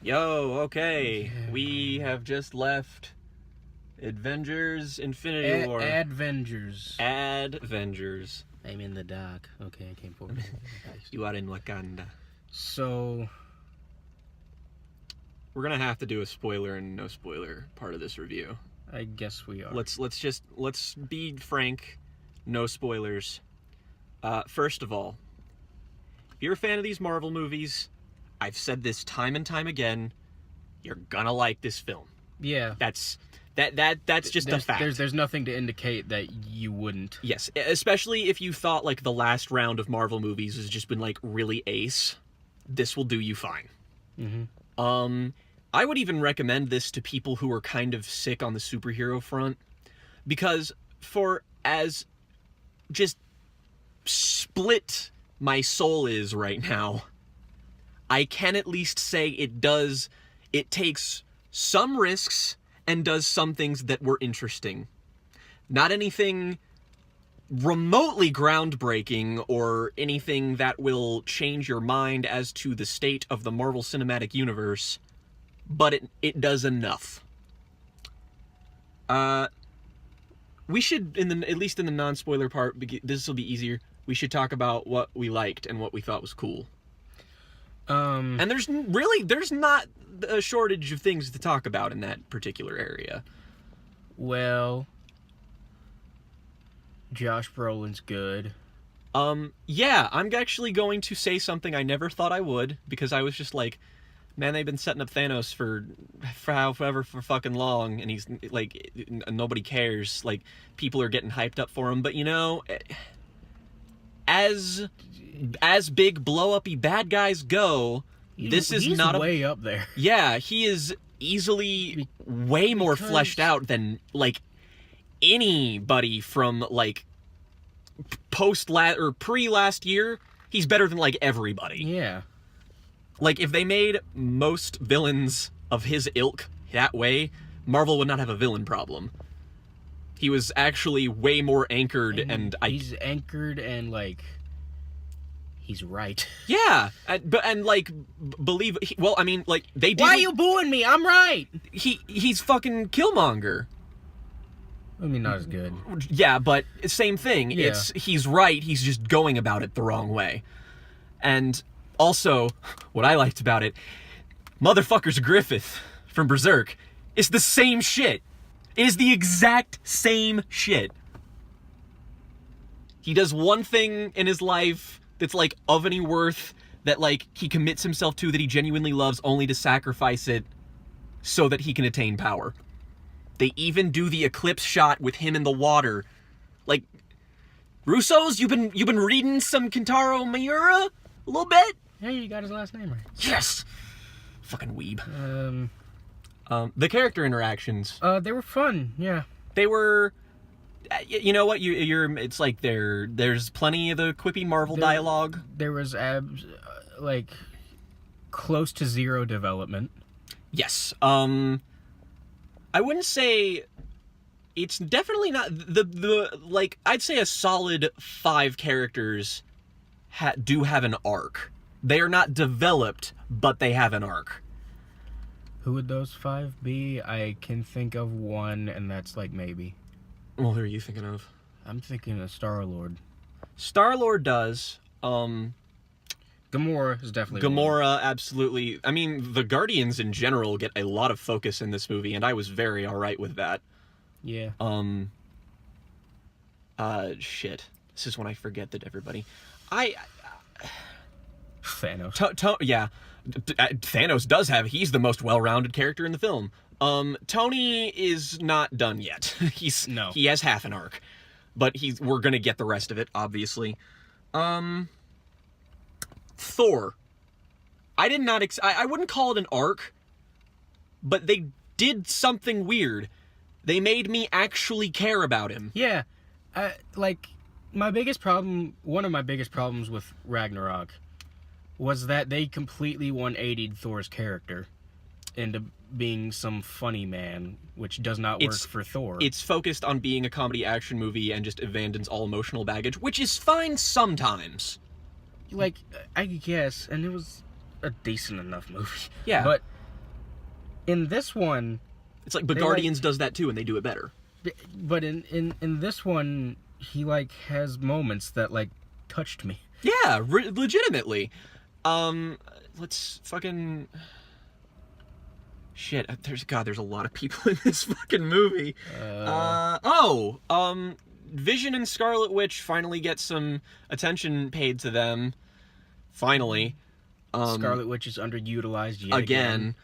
Yo, okay. We have just left Avengers Infinity War. Avengers. Avengers. I'm in the dark. Okay, I came forward. You are in Wakanda. So, we're gonna have to do a spoiler and no spoiler part of this review. I guess we are. Let's be frank. No spoilers. First of all, if you're a fan of these Marvel movies, I've said this time and time again, you're gonna like this film. Yeah. That's just a fact. There's nothing to indicate that you wouldn't. Yes, especially if you thought like the last round of Marvel movies has just been like really ace. This will do you fine. Mm-hmm. I would even recommend this to people who are kind of sick on the superhero front, because for as just split my soul is right now, I can at least say it takes some risks and does some things that were interesting. Not anything remotely groundbreaking or anything that will change your mind as to the state of the Marvel Cinematic Universe, but it does enough. We should, at least in the non-spoiler part, this will be easier, we should talk about what we liked and what we thought was cool. And there's not a shortage of things to talk about in that particular area. Well, Josh Brolin's good. Yeah, I'm actually going to say something I never thought I would, because I was just like, man, they've been setting up Thanos for however for fucking long, and he's like, nobody cares. Like, people are getting hyped up for him, but you know, as big blow-uppy bad guys go, he's not way up there. Yeah, he is easily way more fleshed out than like anybody from like pre-last year. He's better than like everybody. Yeah. Like, if they made most villains of his ilk that way, Marvel would not have a villain problem. He was actually way more anchored, and he's anchored and like he's right. Yeah, believe. Well, I mean, like they did. Why are you booing me? I'm right. He's fucking Killmonger. I mean, not as good. Yeah, but same thing. Yeah. He's right. He's just going about it the wrong way. And also, what I liked about it, motherfucker's Griffith from Berserk is the same shit. It is the exact same shit. He does one thing in his life that's like of any worth, that like he commits himself to, that he genuinely loves, only to sacrifice it so that he can attain power. They even do the eclipse shot with him in the water. Like, Russo's, you've been reading some Kentaro Miura a little bit? Hey, you got his last name right. Yes! Fucking weeb. The character interactions. They were fun, yeah. They were... You know what? It's like there's plenty of the quippy Marvel dialogue. There was like close to zero development. Yes. I wouldn't say it's definitely not the like, I'd say a solid 5 characters do have an arc. They are not developed, but they have an arc. Who would those 5 be? I can think of one, and that's like maybe. Well, who are you thinking of? I'm thinking of Star-Lord. Star-Lord does. Gamora is definitely Gamora, absolutely. I mean, the Guardians in general get a lot of focus in this movie, and I was very alright with that. Yeah. Shit. This is when I forget that everybody... Thanos. Yeah. Thanos does he's the most well-rounded character in the film. Tony is not done yet. He has half an arc, but we're gonna get the rest of it, obviously. Thor. I wouldn't call it an arc, but they did something weird. They made me actually care about him. Yeah. Like, one of my biggest problems with Ragnarok was that they completely 180'd Thor's character into being some funny man, which does not work for Thor. It's focused on being a comedy action movie and just abandons all emotional baggage, which is fine sometimes. Like, I guess, and it was a decent enough movie. Yeah. But in this one, It's like, but Guardians does that too, and they do it better. but in this one, he like has moments that like touched me. Yeah, legitimately. Let's fucking... Shit, there's a lot of people in this fucking movie. Vision and Scarlet Witch finally get some attention paid to them. Finally. Scarlet Witch is underutilized yet again.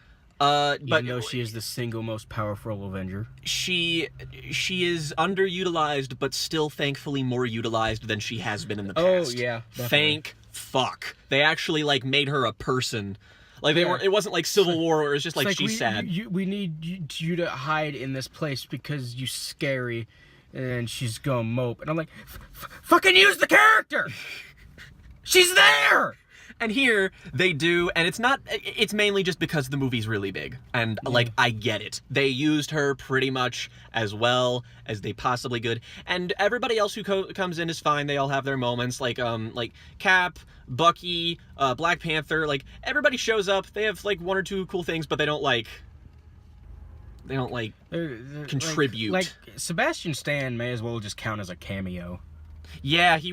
Even though she is the single most powerful Avenger. She is underutilized, but still thankfully more utilized than she has been in the past. Oh, yeah. Definitely. Thank fuck. They actually, like, made her a person. Like, it wasn't like Civil War where it was just like she's sad. We need you to hide in this place because you scary, and she's gonna mope. And I'm like, fucking use the character! She's there! And here, they do, and it's mainly just because the movie's really big. And, like, I get it. They used her pretty much as well as they possibly could. And everybody else who comes in is fine. They all have their moments, like Cap, Bucky, Black Panther. Like, everybody shows up. They have, like, one or two cool things, but they don't contribute. Like, Sebastian Stan may as well just count as a cameo. Yeah, he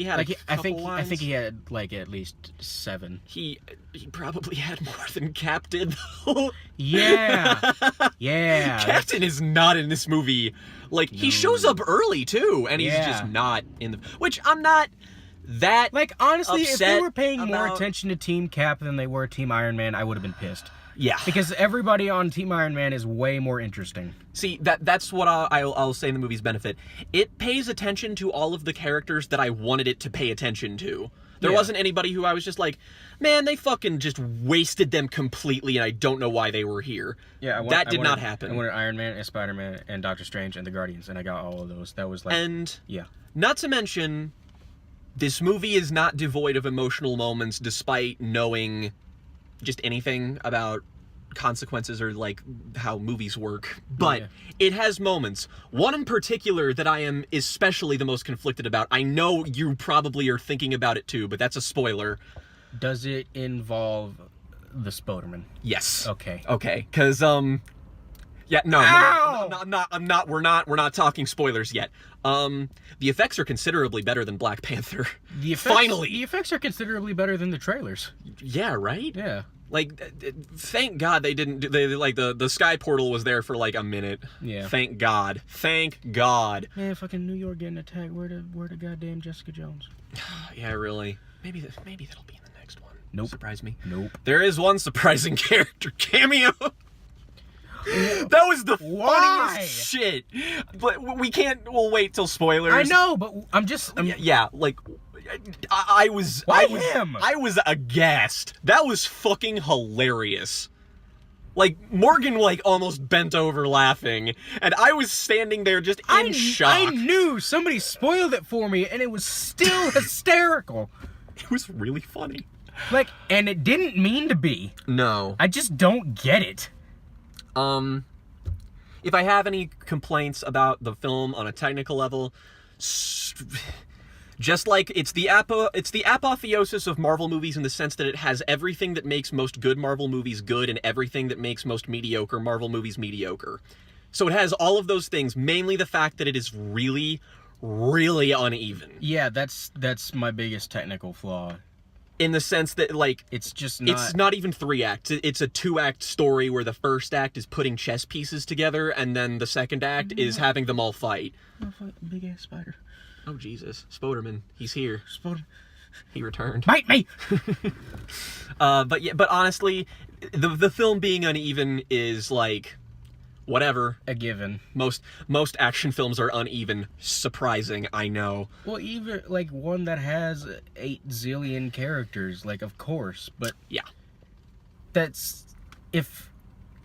had like, a couple lines. I think he had like at least 7. He probably had more than Cap did, though. Yeah. Yeah. Captain is not in this movie. Like, he shows up early too, and he's just not in the, which I'm not that like, honestly, if they were paying more about... attention to Team Cap than they were Team Iron Man, I would have been pissed. Yeah. Because everybody on Team Iron Man is way more interesting. See, that's what I'll say in the movie's benefit. It pays attention to all of the characters that I wanted it to pay attention to. There wasn't anybody who I was just like, man, they fucking just wasted them completely, and I don't know why they were here. Yeah, that did not happen. I wanted Iron Man and Spider-Man and Doctor Strange and the Guardians, and I got all of those. That was like... And not to mention, this movie is not devoid of emotional moments despite knowing... just anything about consequences or like how movies work, but it has moments. One in particular that I am especially the most conflicted about. I know you probably are thinking about it too, but that's a spoiler. Does it involve the Spoderman? Yes. Okay. Okay. Because we're not talking spoilers yet. The effects are considerably better than Black Panther. Finally, the effects are considerably better than the trailers. Yeah. Right. Yeah. Like, thank God they didn't do... the sky portal was there for, like, a minute. Yeah. Thank God. Thank God. Man, fucking New York getting attacked. Where the goddamn Jessica Jones? Yeah, really. Maybe that'll be in the next one. Nope. Surprise me. Nope. There is one surprising character cameo. That was the funniest shit. But we'll wait till spoilers. I know, but I was aghast. That was fucking hilarious. Like, Morgan, like, almost bent over laughing, and I was standing there just in shock. I knew somebody spoiled it for me, and it was still hysterical. It was really funny. Like, and it didn't mean to be. No. I just don't get it. If I have any complaints about the film on a technical level... Just like it's the apotheosis of Marvel movies in the sense that it has everything that makes most good Marvel movies good and everything that makes most mediocre Marvel movies mediocre. So it has all of those things, mainly the fact that it is really, really uneven. Yeah, that's my biggest technical flaw. In the sense that, like... It's just not... It's not even 3 acts. It's a 2-act story where the first act is putting chess pieces together and then the second act is having them all fight. Big-ass spider. Oh, Jesus. Spoderman. He's here. Spoderman. He returned. Bite me! But honestly, the film being uneven is, like, whatever. A given. Most action films are uneven. Surprising, I know. Well, even, like, one that has 8 zillion characters, like, of course, but... Yeah. That's... If...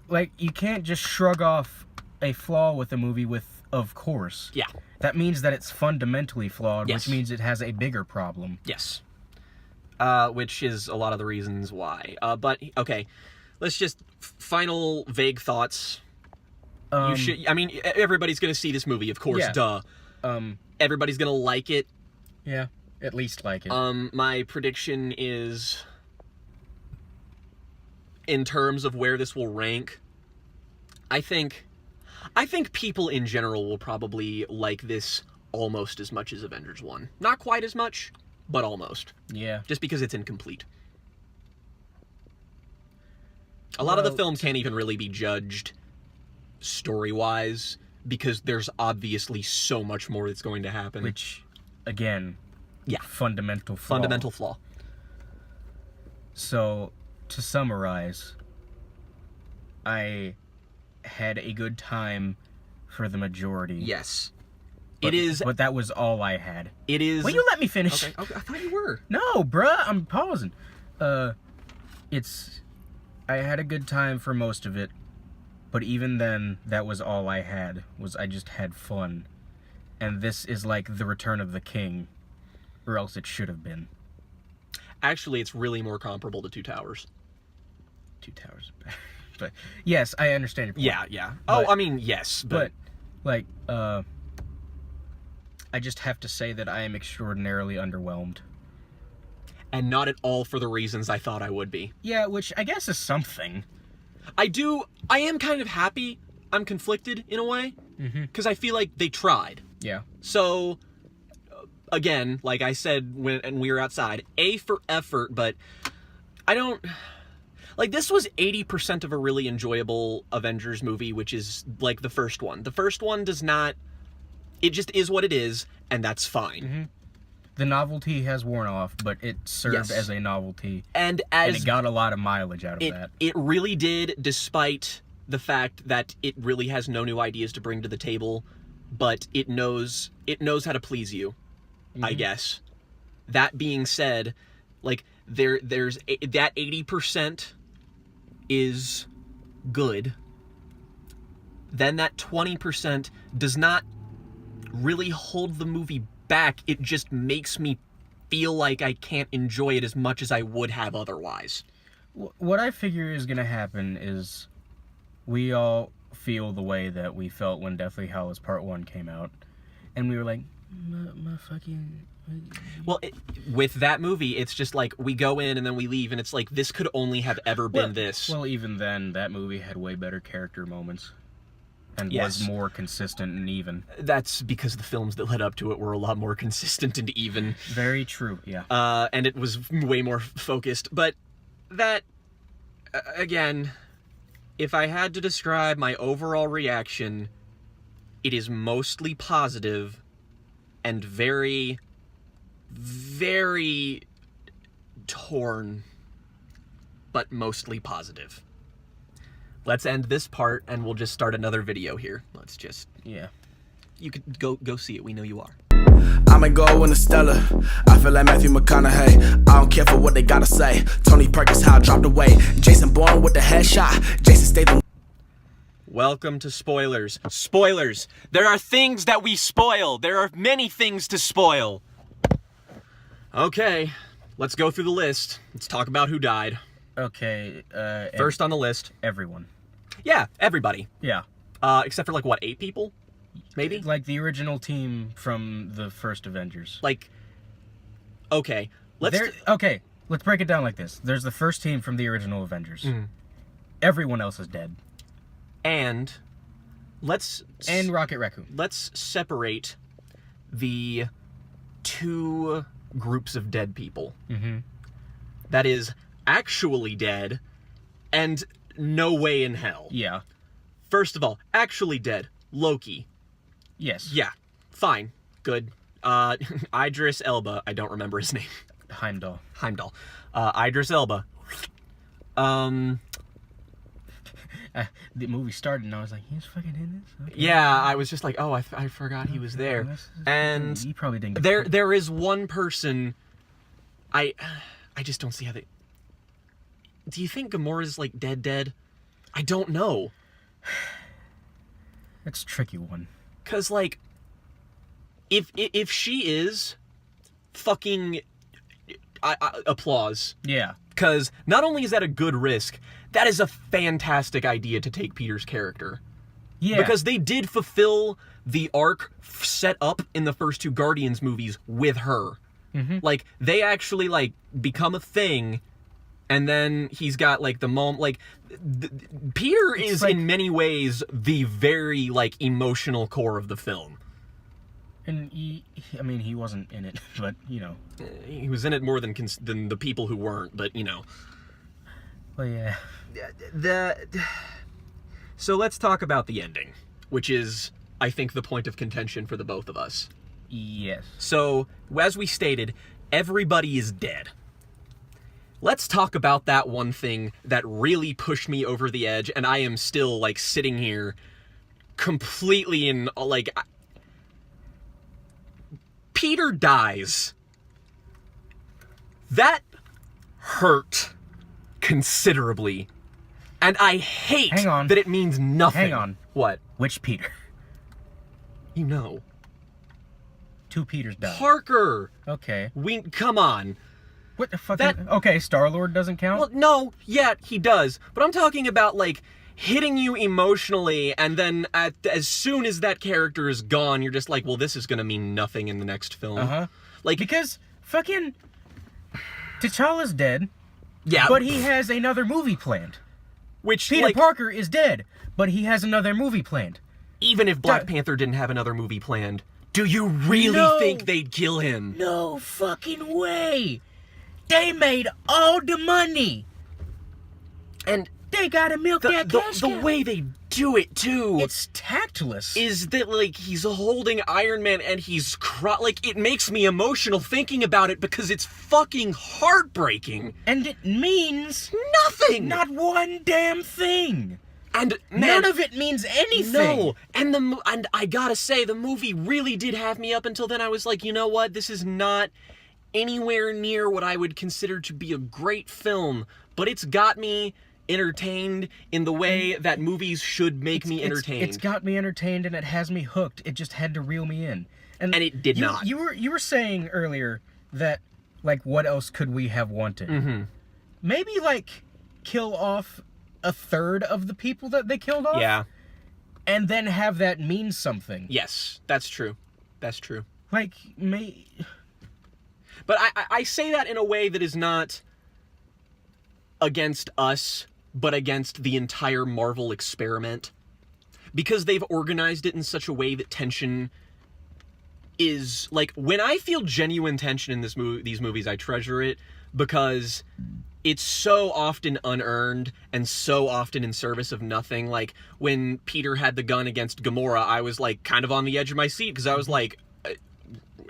Like, you can't just shrug off a flaw with a movie with, of course. Yeah. That means that it's fundamentally flawed, Yes. which means it has a bigger problem. Yes. Which is a lot of the reasons why. But, okay. Let's just... Final vague thoughts. You should... I mean, everybody's gonna see this movie, of course, duh. Everybody's gonna like it. Yeah, at least like it. My prediction is... in terms of where this will rank, I think people in general will probably like this almost as much as Avengers 1. Not quite as much, but almost. Yeah. Just because it's incomplete. A lot of the film can't even really be judged story-wise because there's obviously so much more that's going to happen. Which, again, yeah, fundamental flaw. Fundamental flaw. So, to summarize, I had a good time for the majority. Yes. But that was all I had. It is... Will you let me finish? Okay, I thought you were. No, bruh, I'm pausing. I had a good time for most of it, but even then, that was all I had, was I just had fun. And this is like the Return of the King, or else it should have been. Actually, it's really more comparable to Two Towers. Two Towers. But, yes, I understand your point. Yeah. But, I mean, yes, but... like, I just have to say that I am extraordinarily underwhelmed. And not at all for the reasons I thought I would be. Yeah, which I guess is something. I am kind of happy. I'm conflicted in a way. Because I feel like they tried. Yeah. So, again, like I said when we were outside, A for effort, but I don't... Like, this was 80% of a really enjoyable Avengers movie, which is, like, the first one. The first one does not... It just is what it is, and that's fine. The novelty has worn off, but it served as a novelty. And it got a lot of mileage out of that. It really did, despite the fact that it really has no new ideas to bring to the table, but it knows how to please you, I guess. That being said, like, there's that 80% is good. Then that 20% does not really hold the movie back. It just makes me feel like I can't enjoy it as much as I would have otherwise. What I figure is going to happen is we all feel the way that we felt when Deathly Hallows Part 1 came out. And we were like, my fucking... Well, with that movie, it's just like, we go in and then we leave, and it's like, this could only have ever been this. Well, even then, that movie had way better character moments. And was more consistent and even. That's because the films that led up to it were a lot more consistent and even. Very true, yeah. And it was way more focused. But that, again, if I had to describe my overall reaction, it is mostly positive and very, very torn, but mostly positive. Let's end this part, and we'll just start another video here. Let's just... Yeah. You could go see it. We know you are. I'ma go in the Stella. I feel like Matthew McConaughey. I don't care for what they gotta say. Tony Perkins, how I dropped away. Jason Bourne with the headshot. Jason Statham. Welcome to spoilers. Spoilers. There are things that we spoil. There are many things to spoil. Okay. Let's go through the list. Let's talk about who died. Okay. First on the list. Everyone. Yeah, everybody. Yeah. Except for, like, what, 8 people? Maybe? Like the original team from the first Avengers. Like, okay. Okay, let's break it down like this. There's the first team from the original Avengers. Everyone else is dead. And And Rocket Raccoon. Let's separate the 2 groups of dead people. That is actually dead and no way in hell. Yeah. First of all, actually dead. Loki. Yes. Yeah. Fine. Good. Idris Elba. I don't remember his name. Heimdall. Idris Elba. The movie started and I was like, he's fucking in this? Okay. Yeah, I was just like, oh, I forgot he was there. And he probably didn't. There is one person. I just don't see how they. Do you think Gamora's like dead? I don't know. That's a tricky one. Cause like, if she is, fucking, applause. Yeah. Cause not only is that a good risk, that is a fantastic idea to take Peter's character. Yeah. Because they did fulfill the arc set up in the first 2 Guardians movies with her. Like, they actually, like, become a thing And then he's got like the moment, like Peter is like, in many ways the very like emotional core of the film. And he wasn't in it, but you know, He was in it more than the people who weren't, but you know. well, yeah. So let's talk about the ending, which is, I think, the point of contention for the both of us. Yes. So, as we stated, everybody is dead. Let's talk about that one thing that really pushed me over the edge, and I am still, like, sitting here completely in, like... Peter dies. That hurt considerably. And I hate Hang on. that it means nothing. Hang on. What? Which Peter? You know. 2 Peters died. Parker! Okay. Come on. What the fuck? That- Okay, Star-Lord doesn't count? Well, no, yeah, he does. But I'm talking about, like, hitting you emotionally, and then as soon as that character is gone, you're just like, well, this is gonna mean nothing in the next film. Uh-huh. Like, Because fucking T'Challa's dead, yeah, but he has another movie planned. which, Peter like, Parker is dead, but he has another movie planned. even if Black That- Panther didn't have another movie planned, do you really No. think they'd kill him? No fucking way! They made all the money! And They gotta milk that cash the cow. way they do it, too, It's tactless. is that, like, he's holding Iron Man and he's like, it makes me emotional thinking about it because it's fucking heartbreaking. And it means Nothing! not one damn thing! And, man, None of it means anything! no, and I gotta say, the movie really did have me up until then. I was like, you know what, this is not anywhere near what I would consider to be a great film, but it's got me entertained in the way that movies should make me entertained. It's got me entertained and it has me hooked. It just had to reel me in. And it did not. You were saying earlier that, like, what else could we have wanted? Mm-hmm. Maybe, like, kill off a third of the people that they killed off? Yeah. And then have that mean something. Yes, that's true. That's true. Like, But I say that in a way that is not against us, but against the entire Marvel experiment. Because they've organized it in such a way that tension is... Like, when I feel genuine tension in these movies, I treasure it because it's so often unearned and so often in service of nothing. Like, when Peter had the gun against Gamora, I was, like, kind of on the edge of my seat because I was like,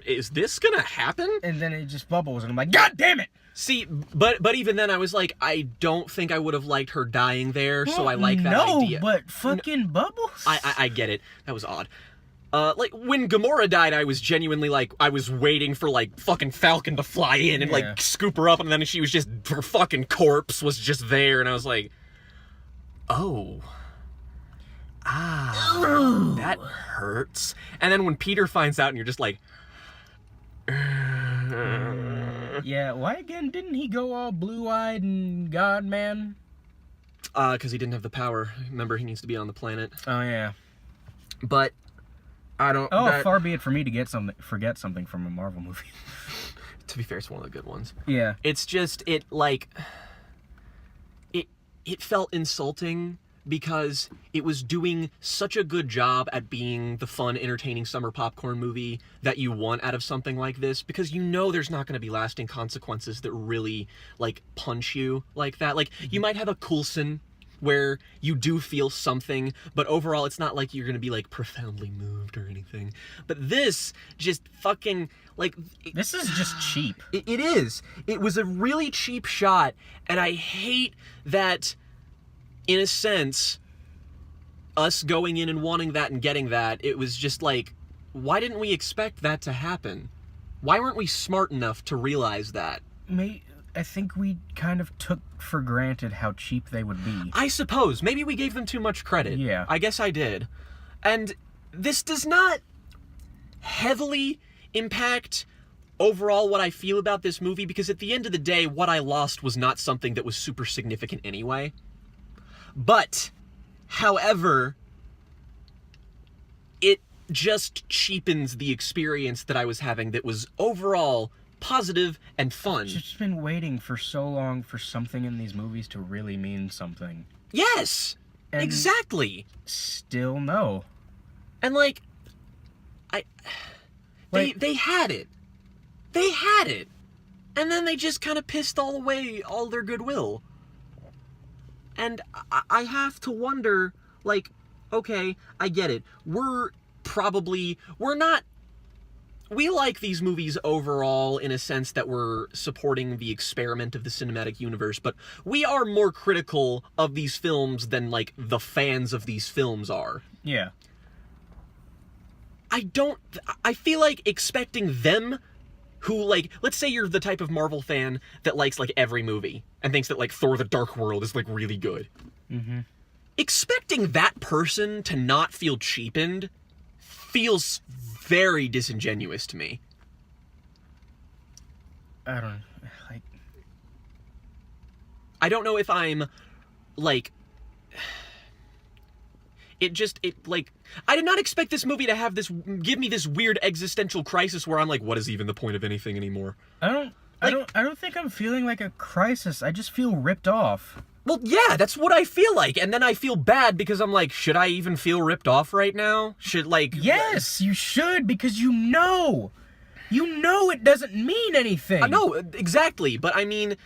is this gonna happen? And then it just bubbles and I'm like, God damn it! See, but even then I was like, I don't think I would have liked her dying there, so I like that idea. No, but fucking Bubbles? I get it. That was odd. Like, when Gamora died, I was genuinely, like, I was waiting for, like, fucking Falcon to fly in and, Yeah. like, scoop her up, and then she was just, her fucking corpse was just there, and I was like, oh. Ah, that hurts. And then when Peter finds out, and you're just like, Yeah, why again didn't he go all blue-eyed and God-man? because he didn't have the power. Remember, he needs to be on the planet. Oh, yeah. But I don't. Oh, far be it for me to forget something from a Marvel movie. To be fair, it's one of the good ones. Yeah. It's just it felt insulting because it was doing such a good job at being the fun, entertaining summer popcorn movie that you want out of something like this, because you know there's not going to be lasting consequences that really, like, punch you like that. Like, you might have a Coulson where you do feel something, but overall it's not like you're going to be, like, profoundly moved or anything. But this just fucking, like... This is just cheap. It is. It was a really cheap shot, and I hate that, in a sense, us going in and wanting that and getting that, it was just like, why didn't we expect that to happen? Why weren't we smart enough to realize that? I think we kind of took for granted how cheap they would be. I suppose. Maybe we gave them too much credit. Yeah. I guess I did. And this does not heavily impact overall what I feel about this movie, because at the end of the day, what I lost was not something that was super significant anyway. But, however, it just cheapens the experience that I was having that was overall positive and fun. Just been waiting for so long for something in these movies to really mean something. Yes! And exactly! Still no. And, like, they had it. They had it. And then they just kind of pissed all away all their goodwill. And I have to wonder, like, okay, I get it. We like these movies overall in a sense that we're supporting the experiment of the cinematic universe, but we are more critical of these films than, like, the fans of these films are. Yeah. I feel like expecting them who, like, let's say you're the type of Marvel fan that likes, like, every movie and thinks that, like, Thor the Dark World is, like, really good. Mm-hmm. Expecting that person to not feel cheapened feels very disingenuous to me. I don't know if I'm, like... I did not expect this movie to give me this weird existential crisis where I'm like, what is even the point of anything anymore? I don't think I'm feeling like a crisis. I just feel ripped off. Well, yeah, that's what I feel like. And then I feel bad because I'm like, should I even feel ripped off right now? Yes, you should, because you know it doesn't mean anything. No, exactly. But I mean,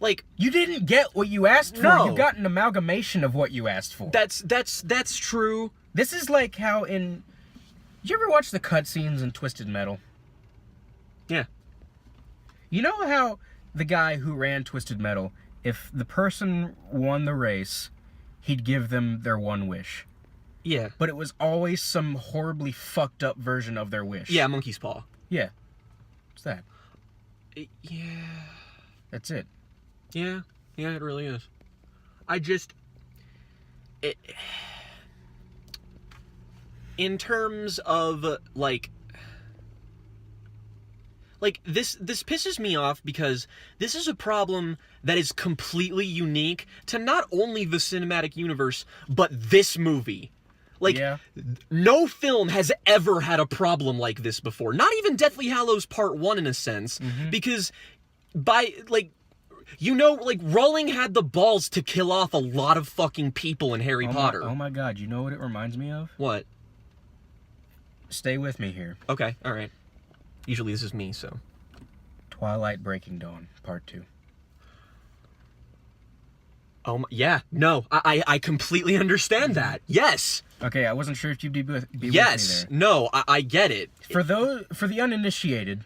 like, you didn't get what you asked for. No. You got an amalgamation of what you asked for. That's true. This is like how did you ever watch the cutscenes in Twisted Metal? Yeah. You know how the guy who ran Twisted Metal, if the person won the race, he'd give them their one wish. Yeah. But it was always some horribly fucked up version of their wish. Yeah, monkey's paw. Yeah. What's that? Yeah. That's it. Yeah, it really is. In terms of, like this pisses me off because this is a problem that is completely unique to not only the cinematic universe, but this movie. Like, yeah. No film has ever had a problem like this before. Not even Deathly Hallows Part 1 in a sense, because Rowling had the balls to kill off a lot of fucking people in Harry Potter. Oh my god, you know what it reminds me of? What? Stay with me here. Okay, alright. Usually this is me, so. Twilight Breaking Dawn, Part 2. Oh, yeah. No, I completely understand that. Yes. Okay, I wasn't sure if you'd be with me there. Yes. No, I get it. For the uninitiated,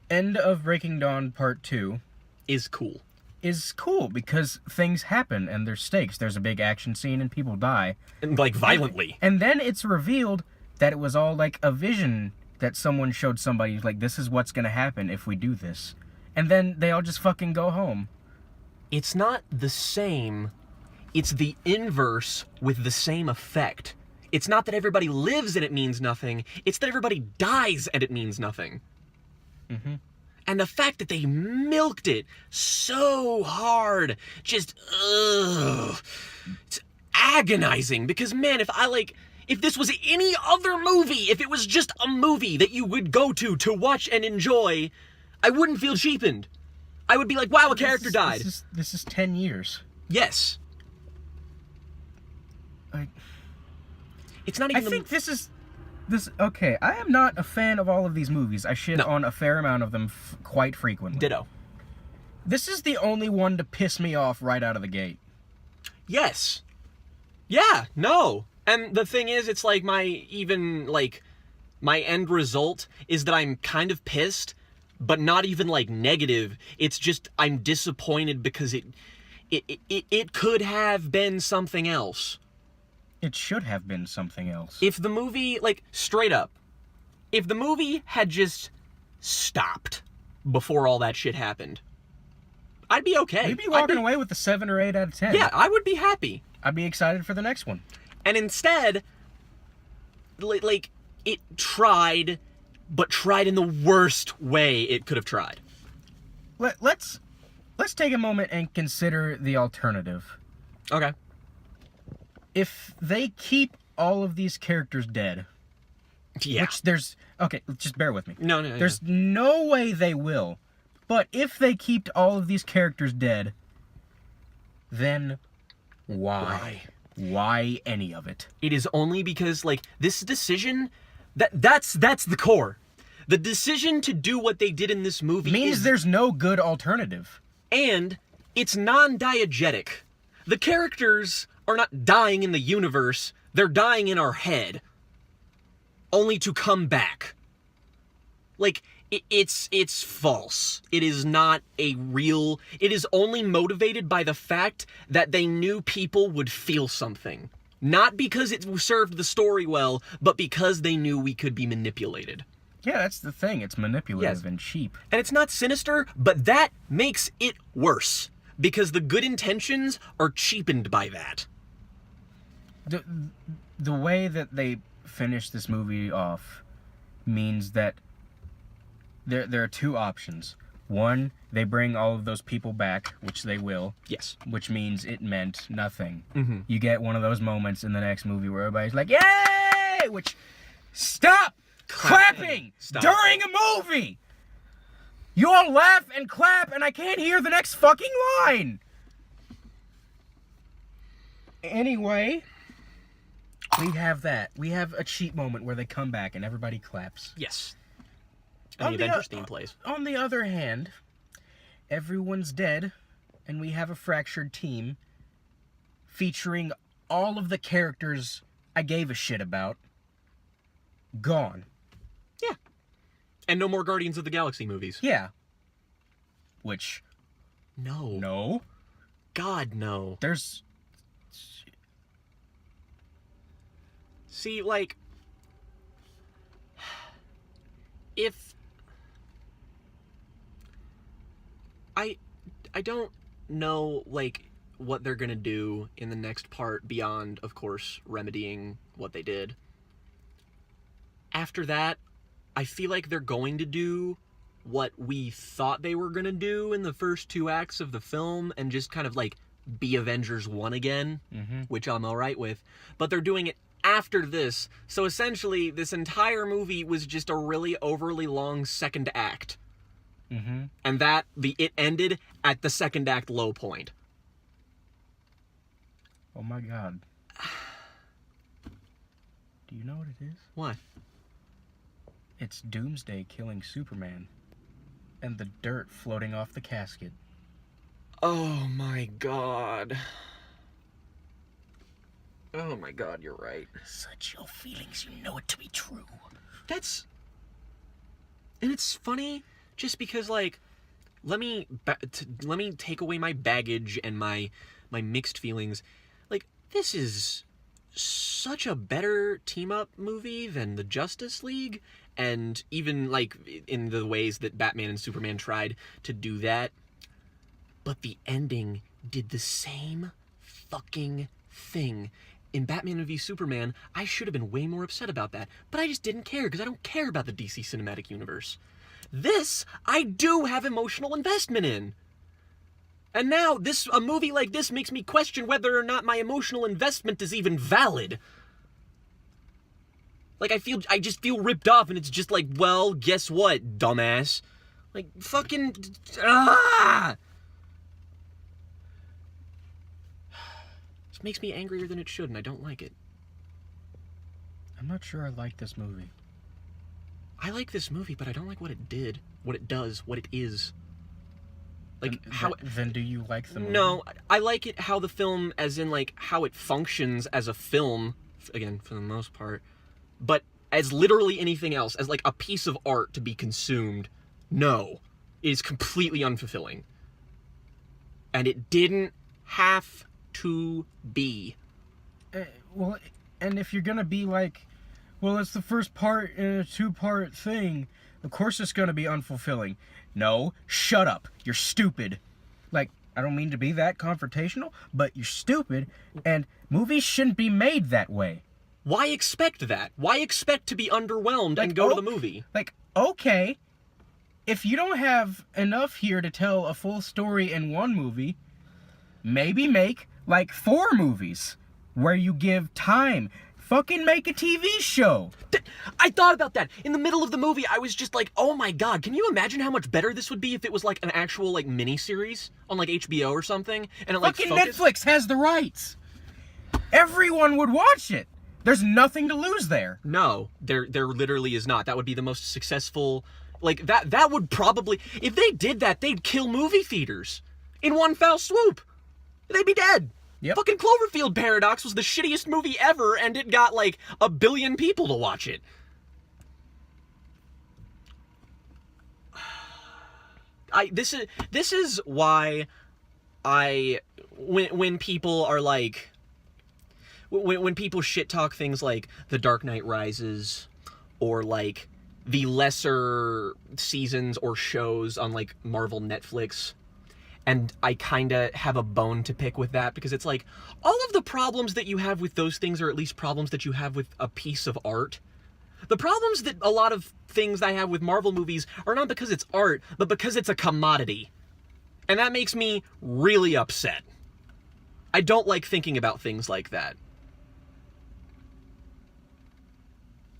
end of Breaking Dawn Part 2 is cool. Is cool because things happen and there's stakes. There's a big action scene and people die. And, like, violently. And then it's revealed that it was all, like, a vision that someone showed somebody, like, this is what's gonna happen if we do this. And then they all just fucking go home. It's not the same. It's the inverse with the same effect. It's not that everybody lives and it means nothing. It's that everybody dies and it means nothing. Mm-hmm. And the fact that they milked it so hard, just, it's agonizing. Because, man, if this was any other movie, if it was just a movie that you would go to watch and enjoy, I wouldn't feel cheapened. I would be like, wow, a character died. This is 10 years. Yes. It's not even... I think this is... Okay, I am not a fan of all of these movies. I shit on a fair amount of them quite frequently. Ditto. This is the only one to piss me off right out of the gate. Yes. Yeah, no. And the thing is, it's like my end result is that I'm kind of pissed, but not even, like, negative. It's just I'm disappointed because it could have been something else. It should have been something else. If the movie, like, straight up, if the movie had just stopped before all that shit happened, I'd be okay. We'd be walking away with a 7 or 8 out of 10. Yeah, I would be happy. I'd be excited for the next one. And instead, like, it tried, but tried in the worst way it could have tried. Let's take a moment and consider the alternative. Okay. If they keep all of these characters dead, Yeah. Which there's... Okay, just bear with me. No. There's no way they will. But if they keep all of these characters dead, then why? Why any of it? It is only because, like, this decision, that's the core. The decision to do what they did in this movie Means there's no good alternative. And it's non-diegetic. The characters are not dying in the universe, they're dying in our head. Only to come back. Like, it's false. It is not a real... It is only motivated by the fact that they knew people would feel something. Not because it served the story well, but because they knew we could be manipulated. Yeah, that's the thing. It's manipulative and cheap. And it's not sinister, but that makes it worse. Because the good intentions are cheapened by that. The way that they finish this movie off means that there are two options. One, they bring all of those people back, which they will. Yes. Which means it meant nothing. Mm-hmm. You get one of those moments in the next movie where everybody's like, yay! Which, stop clapping Stop. during a movie! You all laugh and clap and I can't hear the next fucking line! Anyway, we have that. We have a cheap moment where they come back and everybody claps. Yes. And the Avengers theme plays. On the other hand, everyone's dead, and we have a fractured team featuring all of the characters I gave a shit about gone. Yeah. And no more Guardians of the Galaxy movies. Yeah. Which... No. No. God, no. There's... See, like... If... I don't know, like, what they're gonna do in the next part beyond, of course, remedying what they did. After that, I feel like they're going to do what we thought they were gonna do in the first two acts of the film and just kind of, like, be Avengers 1 again, which I'm alright with. But they're doing it after this, so essentially, this entire movie was just a really overly long second act. And it ended at the second act low point. Oh my god. Do you know what it is? What? It's Doomsday killing Superman. And the dirt floating off the casket. Oh my god. Oh my god, you're right. Such your feelings, you know it to be true. And it's funny, just because, like, let me take away my baggage and my mixed feelings. Like, this is such a better team-up movie than the Justice League, and even, like, in the ways that Batman and Superman tried to do that. But the ending did the same fucking thing. In Batman v Superman, I should have been way more upset about that, but I just didn't care, because I don't care about the DC Cinematic Universe. This, I do have emotional investment in. And now, a movie like this makes me question whether or not my emotional investment is even valid. Like, I just feel ripped off, and it's just like, well, guess what, dumbass? Like, fucking, This makes me angrier than it should, and I don't like it. I'm not sure I like this movie. I like this movie, but I don't like what it did, what it does, what it is. Like, Then do you like the movie? No, I like it how the film, as in, like, how it functions as a film, again, for the most part, but as literally anything else, as, like, a piece of art to be consumed, no. It is completely unfulfilling. And it didn't have to be. Well, and if you're gonna be like, well, it's the first part in a two-part thing, of course it's gonna be unfulfilling. No, shut up. You're stupid. Like, I don't mean to be that confrontational, but you're stupid, and movies shouldn't be made that way. Why expect that? Why expect to be underwhelmed and go to the movie? Like, okay, if you don't have enough here to tell a full story in one movie, maybe make, like, 4 movies, where you give time Fucking make a TV show. I thought about that. In the middle of the movie, I was just like, oh my god, can you imagine how much better this would be if it was like an actual like mini-series on like HBO or something? And it like Fucking focused... Netflix has the rights. Everyone would watch it. There's nothing to lose there. No, there literally is not. That would be the most successful... Like, that would probably... If they did that, they'd kill movie theaters in one foul swoop. They'd be dead. Yep. Fucking Cloverfield Paradox was the shittiest movie ever, and it got, like, 1 billion people to watch it. This is why when people are like... When people shit talk things like The Dark Knight Rises, or, like, the lesser seasons or shows on, like, Marvel Netflix... And I kind of have a bone to pick with that, because it's like, all of the problems that you have with those things are at least problems that you have with a piece of art. The problems that a lot of things I have with Marvel movies are not because it's art, but because it's a commodity. And that makes me really upset. I don't like thinking about things like that.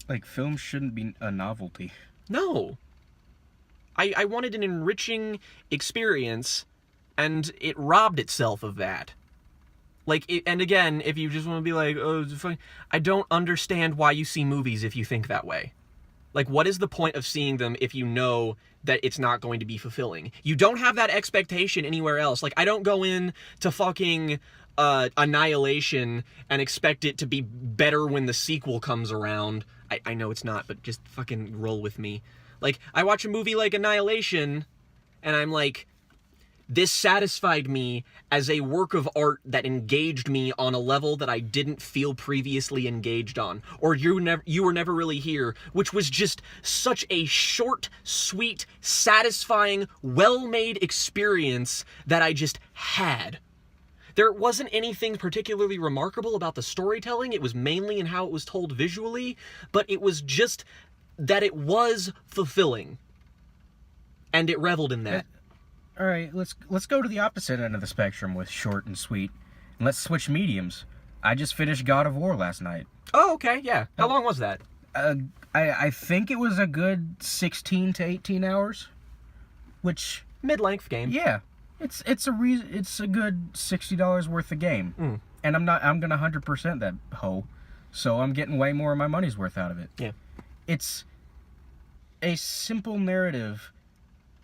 Like, film shouldn't be a novelty. No. I wanted an enriching experience, and it robbed itself of that. Like, and again, if you just want to be like, oh, it's funny, I don't understand why you see movies if you think that way. Like, what is the point of seeing them if you know that it's not going to be fulfilling? You don't have that expectation anywhere else. Like, I don't go in to fucking Annihilation and expect it to be better when the sequel comes around. I know it's not, but just fucking roll with me. Like, I watch a movie like Annihilation, and I'm like... This satisfied me as a work of art that engaged me on a level that I didn't feel previously engaged on. Or You Were Never Really Here, which was just such a short, sweet, satisfying, well-made experience that I just had. There wasn't anything particularly remarkable about the storytelling. It was mainly in how it was told visually, but it was just that it was fulfilling. And it reveled in that. All right, let's go to the opposite end of the spectrum with short and sweet, and let's switch mediums. I just finished God of War last night. Oh, okay, yeah. How long was that? I think it was a good 16 to 18 hours, which mid-length game. Yeah, it's a good $60 worth of game, and I'm gonna 100% that hoe, so I'm getting way more of my money's worth out of it. Yeah, it's a simple narrative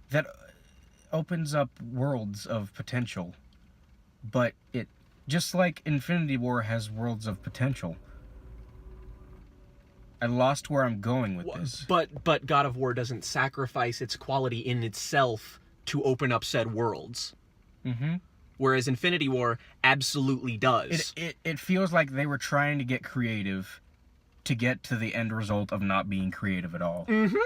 that opens up worlds of potential, but it, just like Infinity War has worlds of potential. I lost where I'm going with this. But God of War doesn't sacrifice its quality in itself to open up said worlds. Mm-hmm. Whereas Infinity War absolutely does. It feels like they were trying to get creative to get to the end result of not being creative at all. Mm-hmm.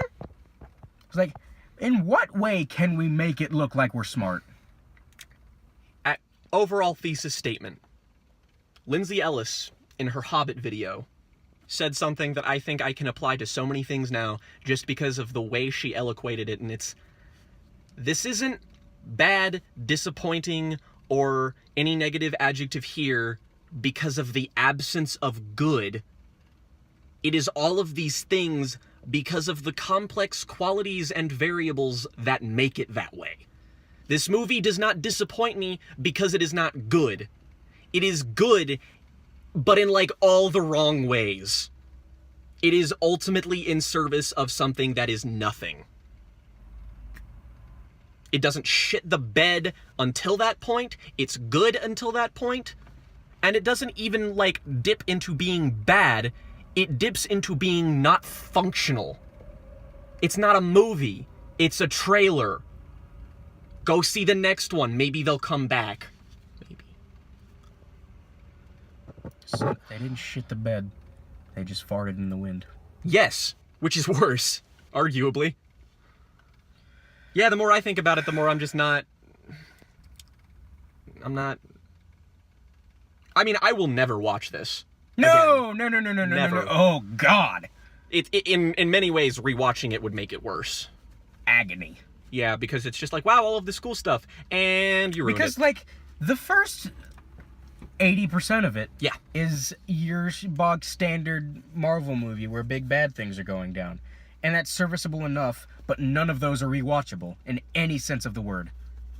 It's like, in what way can we make it look like we're smart? Overall thesis statement. Lindsay Ellis, in her Hobbit video, said something that I think I can apply to so many things now just because of the way she eloquated it, and it's, this isn't bad, disappointing, or any negative adjective here because of the absence of good. It is all of these things because of the complex qualities and variables that make it that way. This movie does not disappoint me because it is not good. It is good, but in like all the wrong ways. It is ultimately in service of something that is nothing. It doesn't shit the bed until that point. It's good until that point. And it doesn't even like dip into being bad. It dips into being not functional. It's not a movie. It's a trailer. Go see the next one. Maybe they'll come back. Maybe. So they didn't shit the bed. They just farted in the wind. Yes, which is worse, arguably. Yeah, the more I think about it, the more I'm just not... I mean, I will never watch this. No. Oh, God. In many ways, rewatching it would make it worse. Agony. Yeah, because it's just like, wow, all of this cool stuff, and you ruined it. Because, like, the first 80% of it Yeah. is your bog standard Marvel movie where big bad things are going down. And that's serviceable enough, but none of those are rewatchable in any sense of the word.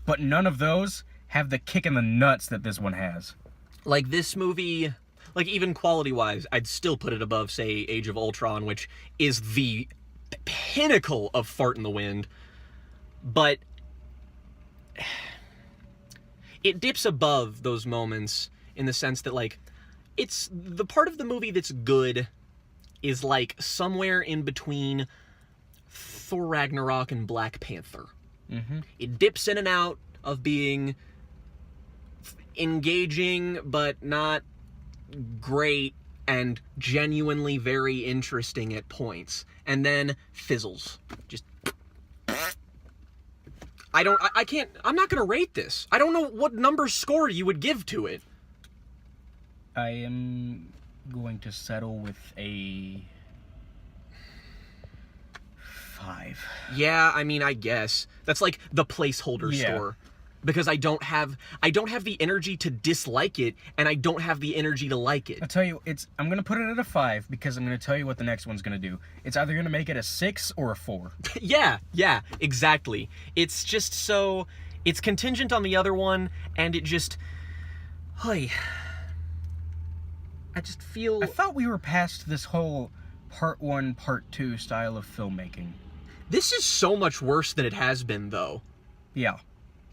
But none of those have the kick in the nuts that this one has. Like, this movie, like, even quality-wise, I'd still put it above, say, Age of Ultron, which is the pinnacle of fart in the wind. But it dips above those moments in the sense that, like, it's the part of the movie that's good is, like, somewhere in between Thor Ragnarok and Black Panther. Mm-hmm. It dips in and out of being engaging but not great and genuinely very interesting at points, and then fizzles. Just I'm not gonna rate this. I don't know what number score you would give to it. I am going to settle with a 5. Yeah, I mean, I guess that's like the placeholder score, because I don't have the energy to dislike it, and I don't have the energy to like it. I'll tell you, I'm gonna put it at a 5 because I'm gonna tell you what the next one's gonna do. It's either gonna make it a 6 or a 4. Yeah, exactly. It's just so it's contingent on the other one, and it just, I just feel. I thought we were past this whole part 1, part 2 style of filmmaking. This is so much worse than it has been, though. Yeah.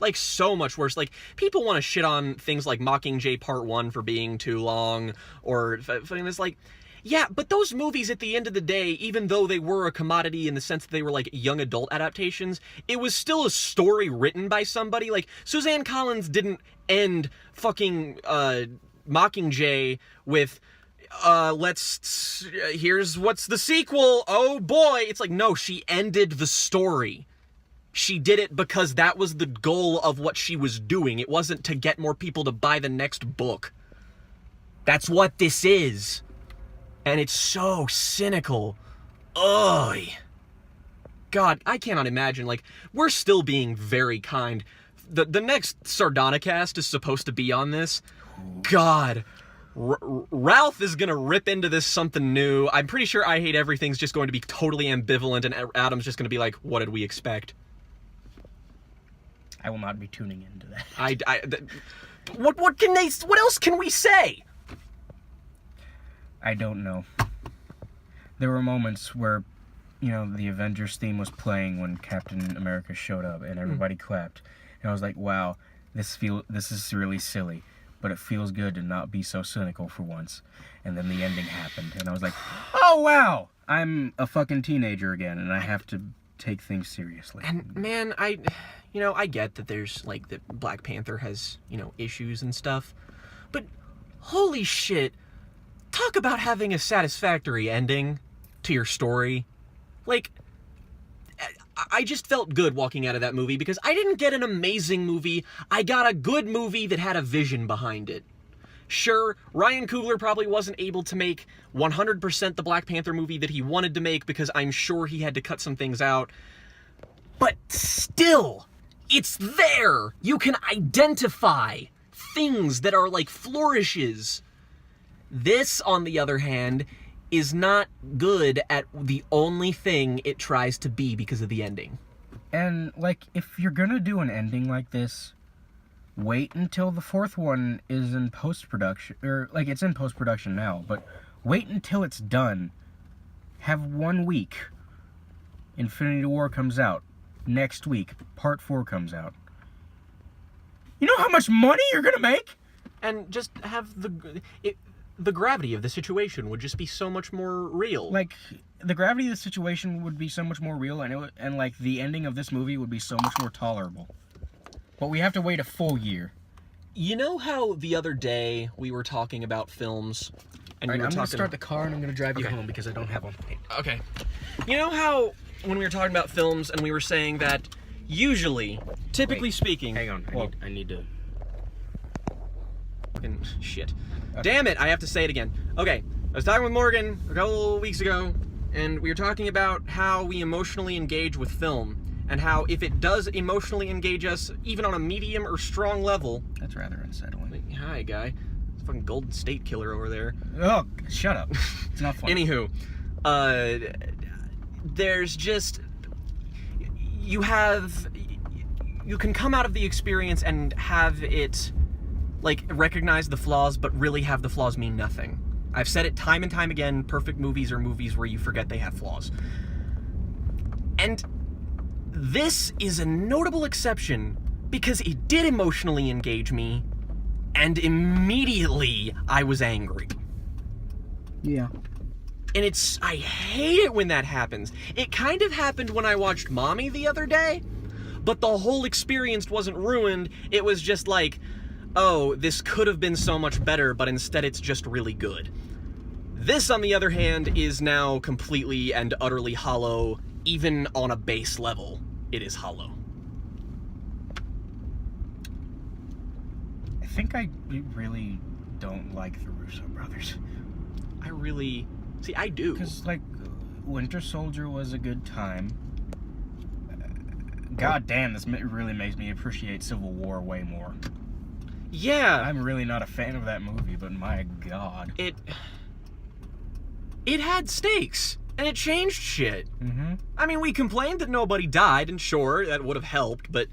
Like, so much worse. Like, people want to shit on things like Mockingjay Part 1 for being too long, or it's like, yeah, but those movies at the end of the day, even though they were a commodity in the sense that they were like young adult adaptations, it was still a story written by somebody. Like, Suzanne Collins didn't end fucking Mockingjay with here's what's the sequel, oh boy. It's like, no, she ended the story. She did it because that was the goal of what she was doing. It wasn't to get more people to buy the next book. That's what this is. And it's so cynical. Ugh. God, I cannot imagine. Like, we're still being very kind. The next Sardonicast is supposed to be on this. God. Ralph is gonna rip into this something new. I'm pretty sure I Hate Everything's just going to be totally ambivalent, and Adam's just gonna be like, what did we expect? I will not be tuning into that. What else can we say? I don't know. There were moments where, the Avengers theme was playing when Captain America showed up, and everybody clapped. And I was like, wow, this is really silly, but it feels good to not be so cynical for once. And then the ending happened, and I was like, oh wow, I'm a fucking teenager again, and I have to take things seriously. And man, I get that there's like that Black Panther has, issues and stuff, but holy shit, talk about having a satisfactory ending to your story. Like, I just felt good walking out of that movie because I didn't get an amazing movie. I got a good movie that had a vision behind it. Sure, Ryan Coogler probably wasn't able to make 100% the Black Panther movie that he wanted to make because I'm sure he had to cut some things out. But still, it's there! You can identify things that are like flourishes. This, on the other hand, is not good at the only thing it tries to be because of the ending. And, like, if you're gonna do an ending like this, wait until the 4th one is in post-production, or, like, it's in post-production now, but wait until it's done. Have 1 week. Infinity War comes out. Next week, Part 4 comes out. You know how much money you're gonna make? And just have the gravity of the situation would just be so much more real. Like, the gravity of the situation would be so much more real, and like, the ending of this movie would be so much more tolerable. But we have to wait a full year. You know how the other day we were talking about films, and I'm gonna start the car and I'm gonna drive you home because I don't have one. Okay. You know how when we were talking about films and we were saying that usually, typically speaking... Hang on, I need to... Fucking shit. Okay. Damn it, I have to say it again. Okay, I was talking with Morgan a couple weeks ago, and we were talking about how we emotionally engage with film, and how if it does emotionally engage us, even on a medium or strong level... That's rather unsettling. Hi, guy. fucking Golden State Killer over there. Oh, shut up. It's not funny. Anywho, there's just... You can come out of the experience and have it, like, recognize the flaws, but really have the flaws mean nothing. I've said it time and time again, perfect movies are movies where you forget they have flaws. And this is a notable exception because it did emotionally engage me, and immediately I was angry. Yeah. And I hate it when that happens. It kind of happened when I watched Mommy the other day, but the whole experience wasn't ruined. It was just like, oh, this could have been so much better, but instead it's just really good. This, on the other hand, is now completely and utterly hollow, even on a base level. It is hollow. I think I really don't like the Russo brothers. See, I do. Because, like, Winter Soldier was a good time. God damn, this really makes me appreciate Civil War way more. Yeah. I'm really not a fan of that movie, but my god. It had stakes, and it changed shit. Mm-hmm. I mean, we complained that nobody died, and sure, that would have helped, but...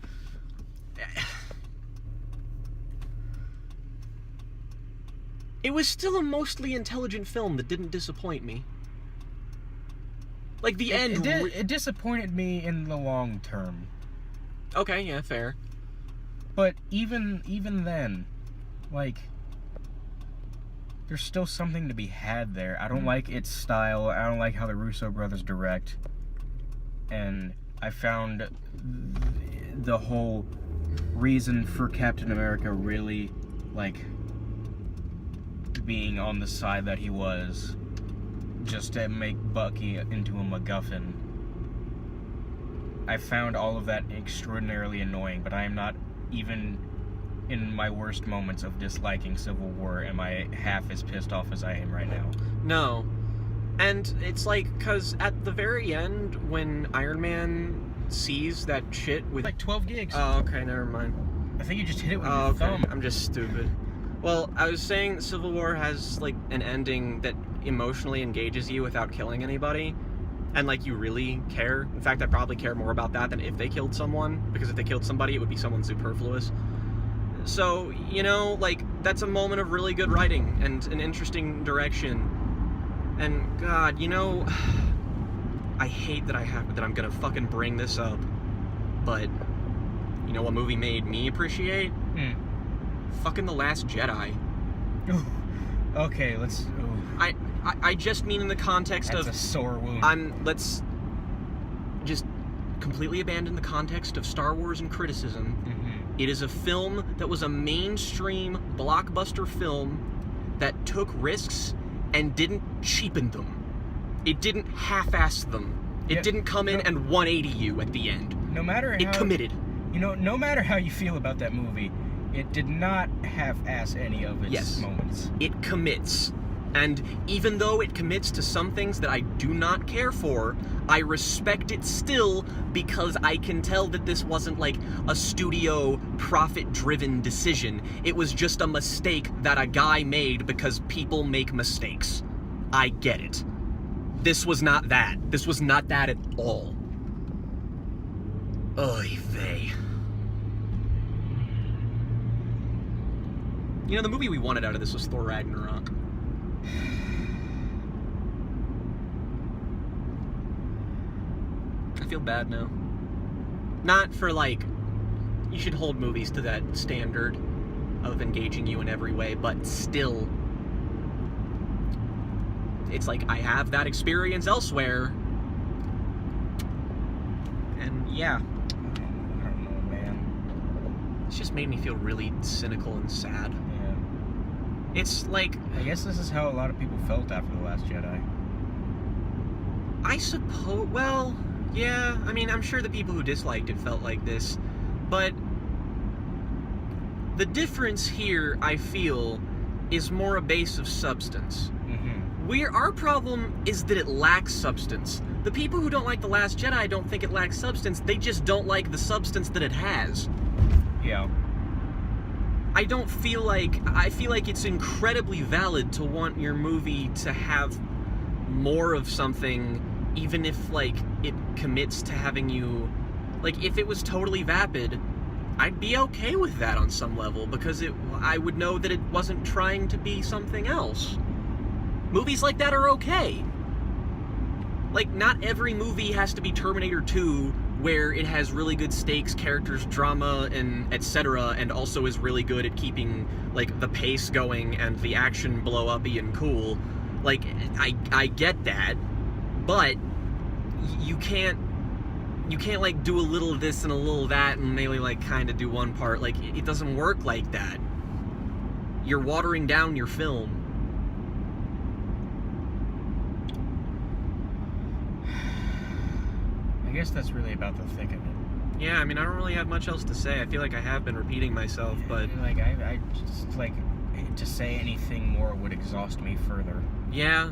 It was still a mostly intelligent film that didn't disappoint me. Like, the end... It disappointed me in the long term. Okay, yeah, fair. But even then, like... There's still something to be had there. I don't like its style. I don't like how the Russo brothers direct. And I found the whole reason for Captain America really, like, being on the side that he was, just to make Bucky into a MacGuffin. I found all of that extraordinarily annoying, but I am not even... in my worst moments of disliking Civil War am I half as pissed off as I am right now. No. And it's like, because at the very end, when Iron Man sees that shit with... Like 12 gigs. Oh, okay, never mind. I think you just hit it with Oh, your okay. thumb. I'm just stupid. Well, I was saying Civil War has, like, an ending that emotionally engages you without killing anybody. And, like, you really care. In fact, I probably care more about that than if they killed someone. Because if they killed somebody, it would be someone superfluous. So, you know, like, that's a moment of really good writing and an interesting direction. And, God, you know, I hate that I'm gonna fucking bring this up, but you know what movie made me appreciate? Fucking The Last Jedi. Ooh. Okay, let's... Ooh. I just mean in the context That's of... a sore wound. Let's just completely abandon the context of Star Wars and criticism. It is a film that was a mainstream blockbuster film that took risks and didn't cheapen them. It didn't half-ass them. It didn't come in and 180 you at the end. No matter how... It committed. You know, no matter how you feel about that movie, it did not half-ass any of its moments. It commits. And even though it commits to some things that I do not care for, I respect it still because I can tell that this wasn't like a studio profit-driven decision. It was just a mistake that a guy made because people make mistakes. I get it. This was not that. This was not that at all. Oy vey. You know, the movie we wanted out of this was Thor Ragnarok. I feel bad now. Not for, like, you should hold movies to that standard of engaging you in every way, but still, it's like I have that experience elsewhere. And yeah. I don't know, man. It's just made me feel really cynical and sad. Yeah. It's like... I guess this is how a lot of people felt after The Last Jedi. I suppose... Well, yeah. I mean, I'm sure the people who disliked it felt like this. But the difference here, I feel, is more a base of substance. Our problem is that it lacks substance. The people who don't like The Last Jedi don't think it lacks substance. They just don't like the substance that it has. Yeah. I feel like it's incredibly valid to want your movie to have more of something, even if, like, it commits to having you... Like, if it was totally vapid, I'd be okay with that on some level, because I would know that it wasn't trying to be something else. Movies like that are okay. Like, not every movie has to be Terminator 2, where it has really good stakes, characters, drama, and etc., and also is really good at keeping, like, the pace going and the action blow-uppy and cool. Like, I get that, but you can't, like, do a little of this and a little of that and maybe, like, kind of do one part. Like, it doesn't work like that. You're watering down your film. I guess that's really about the thick of it. Yeah, I mean, I don't really have much else to say. I feel like I have been repeating myself, but... Like, I just, like, to say anything more would exhaust me further. Yeah.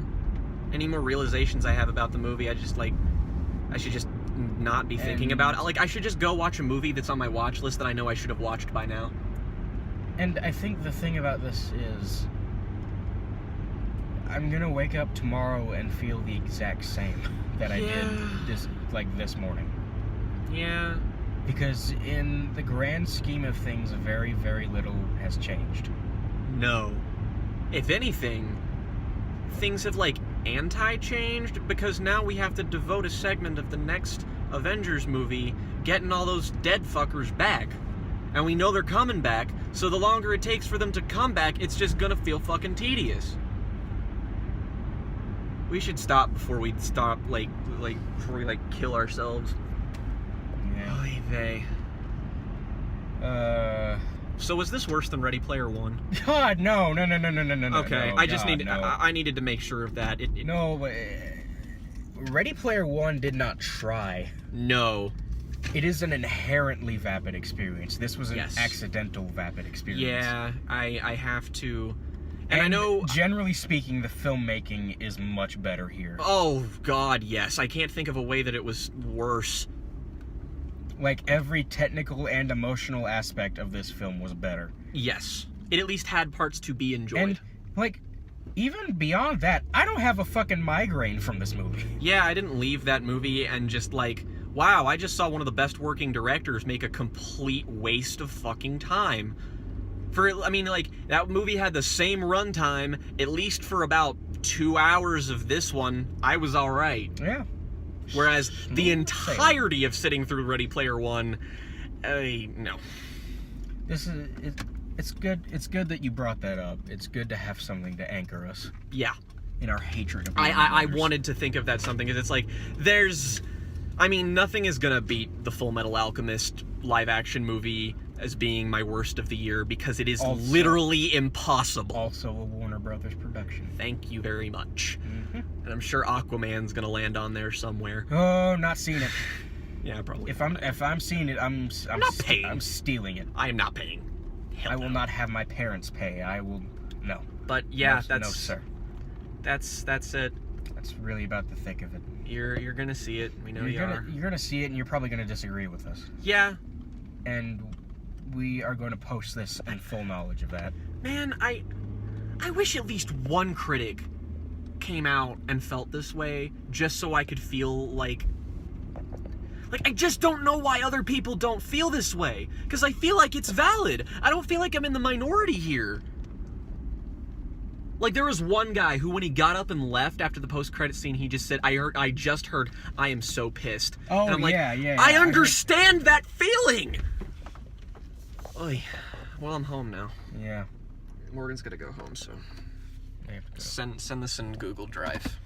Any more realizations I have about the movie, I should just not be thinking about it. Like, I should just go watch a movie that's on my watch list that I know I should have watched by now. And I think the thing about this is... I'm gonna wake up tomorrow and feel the exact same that I did this morning. Yeah. Because in the grand scheme of things, very, very little has changed. No. If anything, things have, like, anti-changed, because now we have to devote a segment of the next Avengers movie getting all those dead fuckers back. And we know they're coming back, so the longer it takes for them to come back, it's just gonna feel fucking tedious. We should stop before we stop, before we kill ourselves. Yeah. Oy vey. So was this worse than Ready Player One? God, no. Okay, no, I needed to make sure of that. No, Ready Player One did not try. No. It is an inherently vapid experience. This was an accidental vapid experience. Yeah, I have to... And I know... Generally speaking, the filmmaking is much better here. Oh, God, yes. I can't think of a way that it was worse. Like, every technical and emotional aspect of this film was better. Yes. It at least had parts to be enjoyed. And, like, even beyond that, I don't have a fucking migraine from this movie. Yeah, I didn't leave that movie and just, like, wow, I just saw one of the best working directors make a complete waste of fucking time. That movie had the same runtime, at least for about 2 hours of this one. I was alright. Yeah. Whereas the entirety of sitting through Ready Player One, no. It's good. It's good that you brought that up. It's good to have something to anchor us. Yeah. In our hatred of I wanted to think of that something, because it's like, nothing is gonna beat the Full Metal Alchemist live-action movie as being my worst of the year, because it is literally impossible. Also a Warner Brothers production. Thank you very much. Mm-hmm. And I'm sure Aquaman's gonna land on there somewhere. Oh, not seen it. Yeah, probably. If I'm seeing it, I'm not paying. I'm stealing it. I am not paying. Hell I will not have my parents pay. I will no. But yeah, no, sir. That's it. That's really about the thick of it. You're gonna see it. We know you are. You're gonna see it, and you're probably gonna disagree with us. Yeah. And we are going to post this in full knowledge of that. Man, I wish at least one critic came out and felt this way, just so I could feel like I just don't know why other people don't feel this way, because I feel like it's valid. I don't feel like I'm in the minority here. Like, there was one guy who, when he got up and left after the post-credit scene, he just said, I just heard, I am so pissed. Oh, and I'm like, yeah. I understand that feeling! Oy. Well, I'm home now. Yeah. Morgan's gonna go home, so... I have to go. Send this in Google Drive.